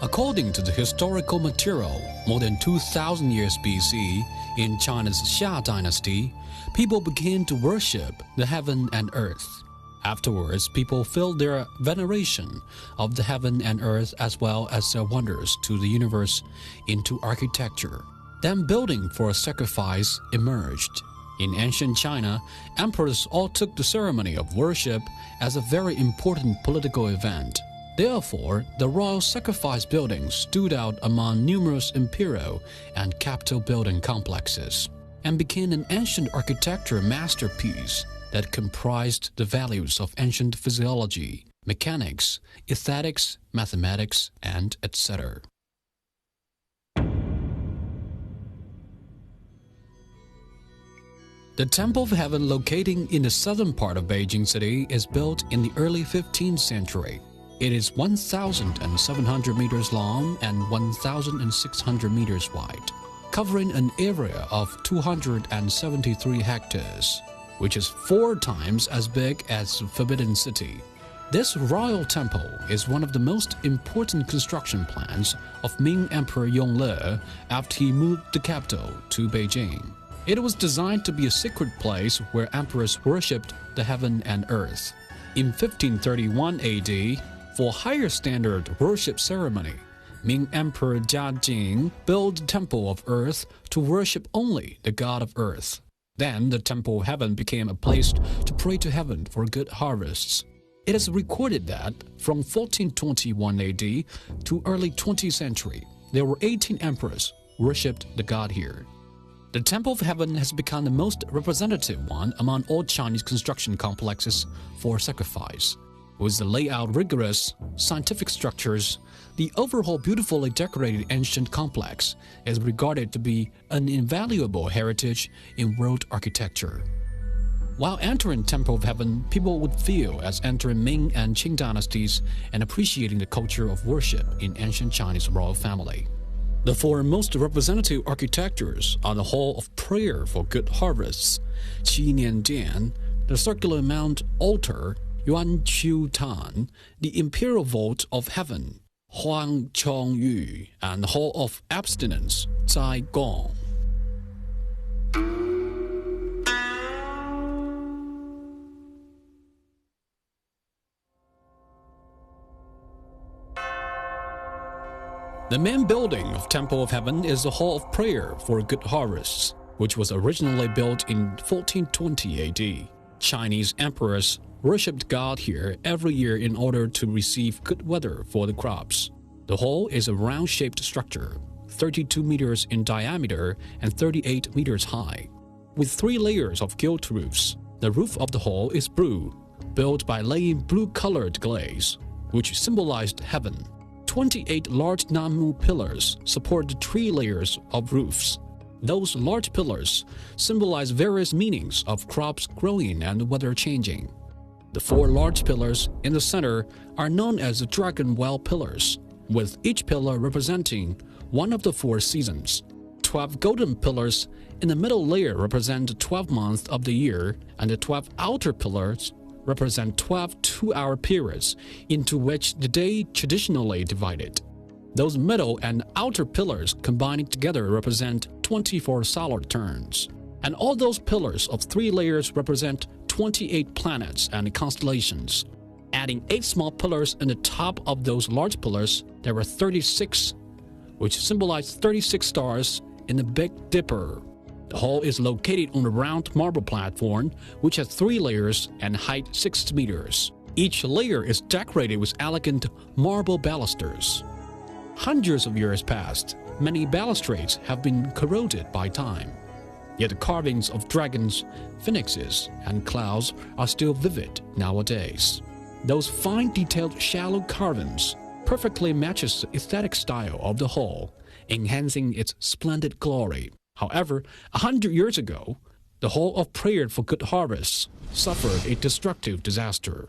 According to the historical material, more than 2,000 years BC, in China's Xia dynasty, people began to worship the heaven and earth. Afterwards, people filled their veneration of the heaven and earth as well as their wonders to the universe into architecture. Then building for a sacrifice emerged. In ancient China, emperors all took the ceremony of worship as a very important political event. Therefore, the royal sacrifice buildings stood out among numerous imperial and capital building complexes and became an ancient architecture masterpiece that comprised the values of ancient physiology, mechanics, aesthetics, mathematics, and etc. The Temple of Heaven locating in the southern part of Beijing City is built in the early 15th century. It is 1,700 meters long and 1,600 meters wide, covering an area of 273 hectares, which is 4 times as big as the Forbidden City. This royal temple is one of the most important construction plans of Ming Emperor Yongle after he moved the capital to Beijing. It was designed to be a sacred place where emperors worshipped the heaven and earth. In 1531 AD, for higher standard worship ceremony, Ming Emperor Jiajing built the Temple of Earth to worship only the god of earth. Then the Temple of Heaven became a place to pray to heaven for good harvests. It is recorded that from 1421 AD to early 20th century, there were 18 emperors who worshipped the god here. The Temple of Heaven has become the most representative one among all Chinese construction complexes for sacrifice. With the layout rigorous, scientific structures, the overall beautifully decorated ancient complex is regarded to be an invaluable heritage in world architecture. While entering Temple of Heaven, people would feel as entering Ming and Qing dynasties and appreciating the culture of worship in ancient Chinese royal family. The 4 most representative architectures are the Hall of Prayer for Good Harvests, Qi Nian Dian, the Circular Mount Altar, Yuan Qiu Tan, the Imperial Vault of Heaven, Huang Chong Yu, and the Hall of Abstinence, Zai Gong. The main building of Temple of Heaven is the Hall of Prayer for Good Harvests, which was originally built in 1420 AD. Chinese emperors worshipped God here every year in order to receive good weather for the crops. The hall is a round-shaped structure, 32 meters in diameter and 38 meters high, with 3 layers of gilt roofs. The roof of the hall is blue, built by laying blue-colored glaze, which symbolized heaven. 28 large Namu pillars support the 3 layers of roofs. Those large pillars symbolize various meanings of crops growing and weather changing. The 4 large pillars in the center are known as the Dragon Well pillars, with each pillar representing one of the 4 seasons. 12 golden pillars in the middle layer represent the 12 months of the year, and the 12 outer pillars represent 12 two-hour periods into which the day traditionally divided. Those middle and outer pillars combining together represent 24 solar turns. And all those pillars of 3 layers represent 28 planets and constellations. Adding 8 small pillars in the top of those large pillars, there are 36, which symbolize 36 stars in the Big Dipper. The hall is located on a round marble platform, which has 3 layers and height 6 meters. Each layer is decorated with elegant marble balusters. Hundreds of years passed, many balustrades have been corroded by time. Yet the carvings of dragons, phoenixes, and clouds are still vivid nowadays. Those fine detailed shallow carvings perfectly matches the aesthetic style of the hall, enhancing its splendid glory. However, 100 years ago, the Hall of Prayer for Good Harvests suffered a destructive disaster.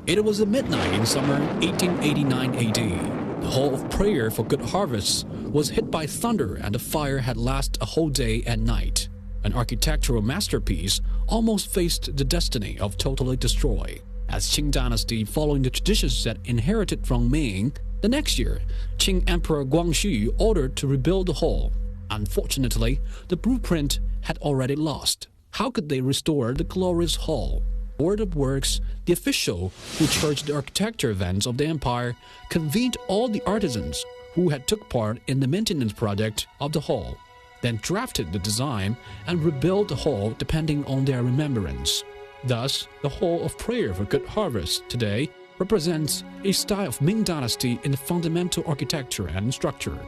It was at midnight in summer 1889 AD. The Hall of Prayer for Good Harvests was hit by thunder and the fire had lasted a whole day and night. An architectural masterpiece almost faced the destiny of totally destroy. As Qing dynasty, following the traditions that inherited from Ming, the next year, Qing Emperor Guangxu ordered to rebuild the hall. Unfortunately, the blueprint had already lost. How could they restore the glorious hall? Board of Works, the official who charged the architecture events of the empire, convened all the artisans who had took part in the maintenance project of the hall, then drafted the design and rebuilt the hall depending on their remembrance. Thus, the Hall of Prayer for Good Harvest today represents a style of Ming Dynasty in the fundamental architecture and structure.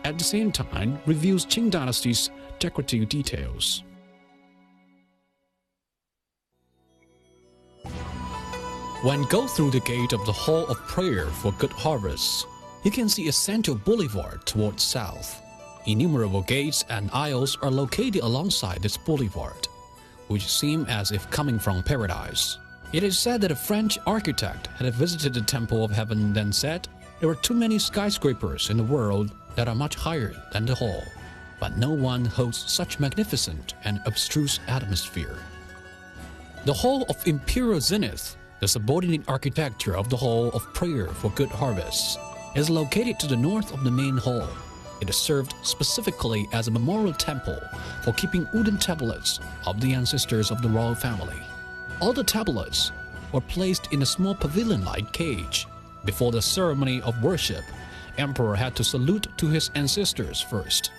At the same time, reveals Qing Dynasty's decorative details. When go through the gate of the Hall of Prayer for Good Harvest, you can see a central boulevard towards south. Innumerable gates and aisles are located alongside this boulevard, which seem as if coming from paradise. It is said that a French architect had visited the Temple of Heaven, then said, "There are too many skyscrapers in the world that are much higher than the hall, but no one holds such magnificent and abstruse atmosphere." The Hall of Imperial Zenith, the subordinate architecture of the Hall of Prayer for Good Harvest, is located to the north of the main hall. It is served specifically as a memorial temple for keeping wooden tablets of the ancestors of the royal family. All the tablets were placed in a small pavilion-like cage. Before the ceremony of worship, Emperor had to salute to his ancestors first.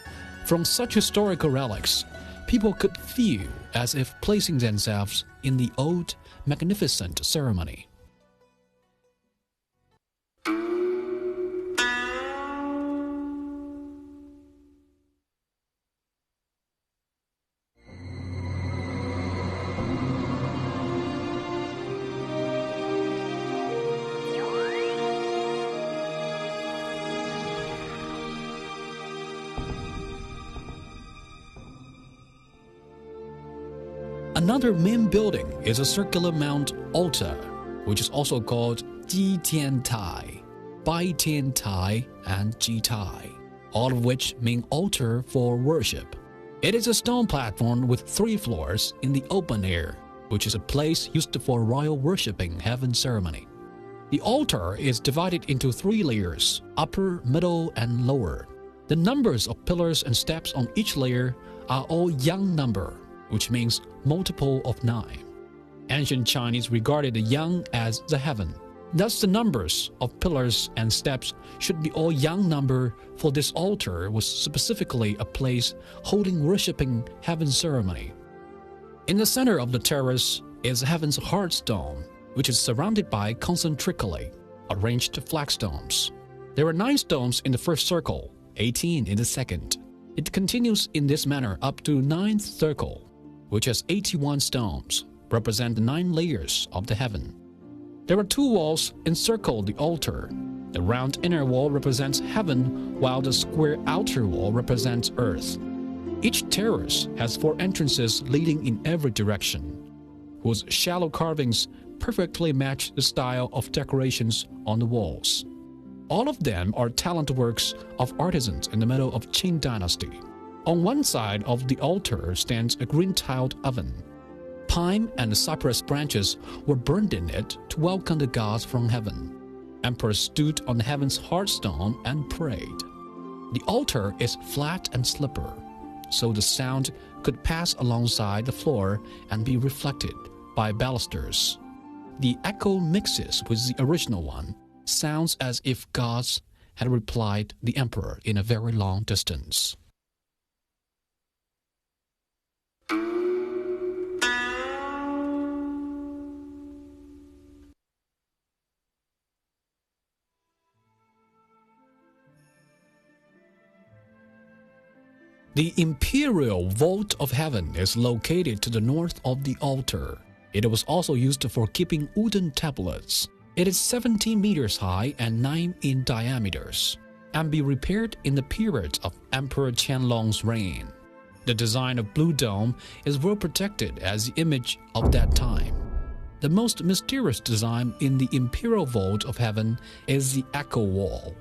From such historical relics, people could feel as if placing themselves in the old, magnificent ceremony. Another main building is a circular mount altar, which is also called Ji Tian Tai, Bai Tian Tai, and Ji Tai, all of which mean altar for worship. It is a stone platform with 3 floors in the open air, which is a place used for royal worshipping heaven ceremony. The altar is divided into 3 layers, upper, middle, and lower. The numbers of pillars and steps on each layer are all yang number, which means multiple of 9. Ancient Chinese regarded the yang as the heaven. Thus, the numbers of pillars and steps should be all yang number, for this altar was specifically a place holding worshipping heaven ceremony. In the center of the terrace is heaven's heart stone, which is surrounded by concentrically arranged flagstones. There are 9 stones in the first circle, 18 in the second. It continues in this manner up to 9th circle, which has 81 stones, represent the 9 layers of the heaven. There are 2 walls encircle the altar. The round inner wall represents heaven, while the square outer wall represents earth. Each terrace has 4 entrances leading in every direction, whose shallow carvings perfectly match the style of decorations on the walls. All of them are talent works of artisans in the middle of Qing Dynasty. On one side of the altar stands a green-tiled oven. Pine and cypress branches were burned in it to welcome the gods from heaven. Emperor stood on heaven's hearthstone and prayed. The altar is flat and slipper, so the sound could pass alongside the floor and be reflected by balusters. The echo mixes with the original one, sounds as if gods had replied the emperor in a very long distance. The Imperial Vault of Heaven is located to the north of the altar. It was also used for keeping wooden tablets. It is 17 meters high and 9 in diameters, and be repaired in the period of Emperor Qianlong's reign. The design of Blue Dome is well protected as the image of that time. The most mysterious design in the Imperial Vault of Heaven is the Echo Wall.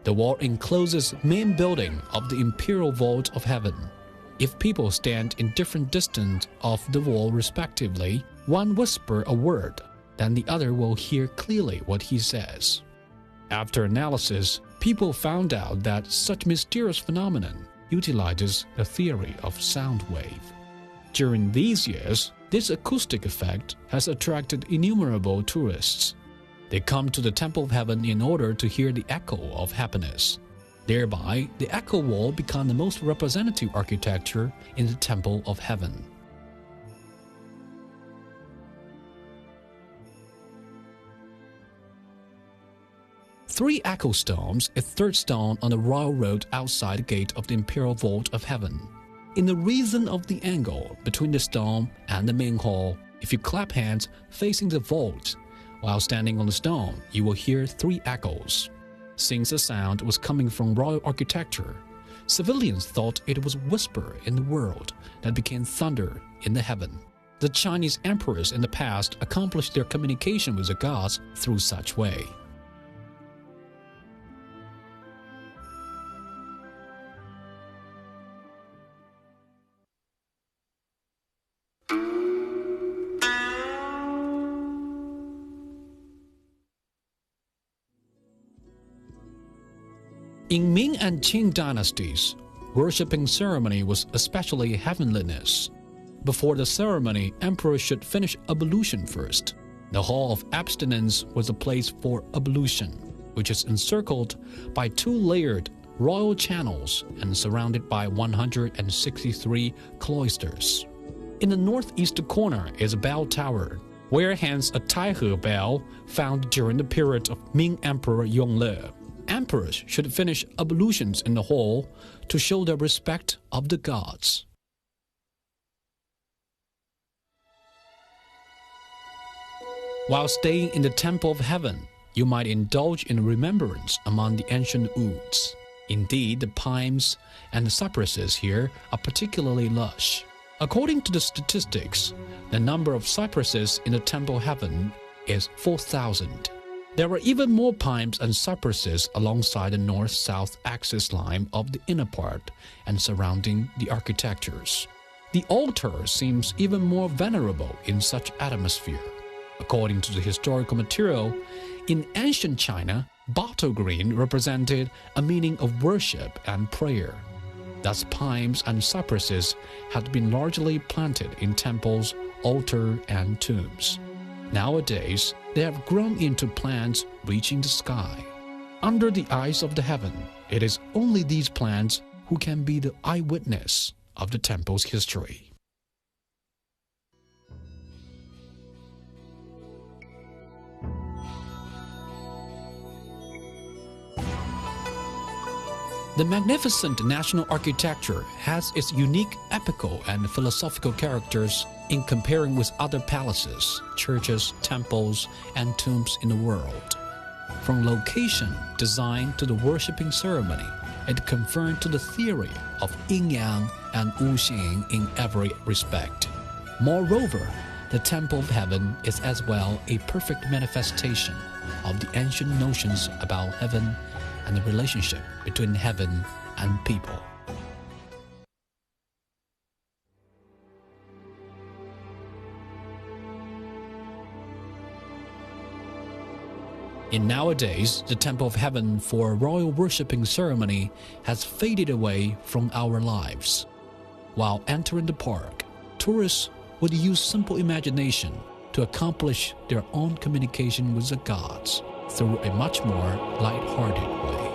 The wall encloses main building of the Imperial Vault of Heaven. If people stand in different distance of the wall respectively, one whisper a word, then the other will hear clearly what he says. After analysis, people found out that such mysterious phenomenon utilizes the theory of sound wave. During these years, this acoustic effect has attracted innumerable tourists. They come to the Temple of Heaven in order to hear the echo of happiness. Thereby, the echo wall became the most representative architecture in the Temple of Heaven. Three echo stones, a third stone on the royal road outside the gate of the Imperial Vault of Heaven. In the region of the angle between the stone and the main hall, if you clap hands facing the vault, while standing on the stone, you will hear three echoes. Since the sound was coming from royal architecture, civilians thought it was whisper in the world that became thunder in the heaven. The Chinese emperors in the past accomplished their communication with the gods through such way. In Ming and Qing dynasties, worshipping ceremony was especially heavenliness. Before the ceremony, emperors should finish ablution first. The Hall of Abstinence was a place for ablution, which is encircled by two layered royal channels and surrounded by 163 cloisters. In the northeast corner is a bell tower, where hangs a Taihe bell found during the period of Ming Emperor Yongle. Emperors should finish ablutions in the hall to show their respect of the gods. While staying in the Temple of Heaven, you might indulge in remembrance among the ancient woods. Indeed, the pines and the cypresses here are particularly lush. According to the statistics, the number of cypresses in the Temple of Heaven is 4,000. There are even more pines and cypresses alongside the north-south axis line of the inner part and surrounding the architectures. The altar seems even more venerable in such atmosphere. According to the historical material, in ancient China, bottle green represented a meaning of worship and prayer. Thus, pines and cypresses had been largely planted in temples, altar, and tombs. Nowadays, they have grown into plants reaching the sky. Under the eyes of the heaven, it is only these plants who can be the eyewitness of the temple's history. The magnificent national architecture has its unique epical and philosophical characters in comparing with other palaces, churches, temples, and tombs in the world. From location, design to the worshipping ceremony, it confirmed to the theory of yin-yang and wuxing in every respect. Moreover, the Temple of Heaven is as well a perfect manifestation of the ancient notions about heaven and the relationship between heaven and people. In nowadays, the Temple of Heaven for a royal worshipping ceremony has faded away from our lives. While entering the park, tourists would use simple imagination to accomplish their own communication with the gods through a much more light-hearted way.